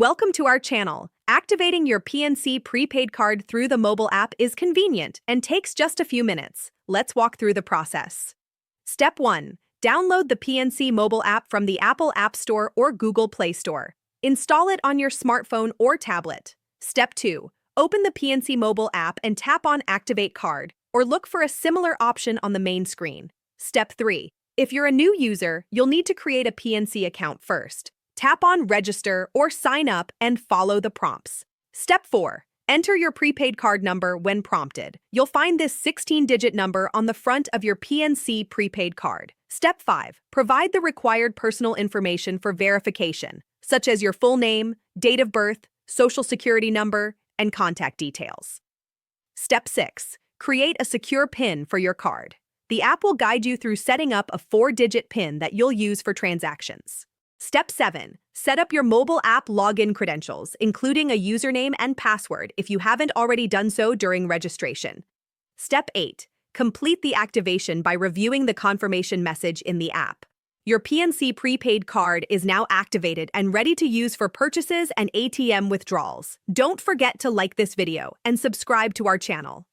Welcome to our channel. Activating your PNC prepaid card through the mobile app is convenient and takes just a few minutes. Let's walk through the process. Step 1. Download the PNC mobile app from the Apple App Store or Google Play Store. Install it on your smartphone or tablet. Step 2. Open the PNC mobile app and tap on Activate Card, or look for a similar option on the main screen. Step 3. If you're a new user, you'll need to create a PNC account first. Tap on Register or Sign Up and follow the prompts. Step 4. Enter your prepaid card number when prompted. You'll find this 16-digit number on the front of your PNC prepaid card. Step 5. Provide the required personal information for verification, such as your full name, date of birth, social security number, and contact details. Step 6. Create a secure PIN for your card. The app will guide you through setting up a 4-digit PIN that you'll use for transactions. Step 7. Set up your mobile app login credentials, including a username and password if you haven't already done so during registration. Step 8. Complete the activation by reviewing the confirmation message in the app. Your PNC prepaid card is now activated and ready to use for purchases and ATM withdrawals. Don't forget to like this video and subscribe to our channel.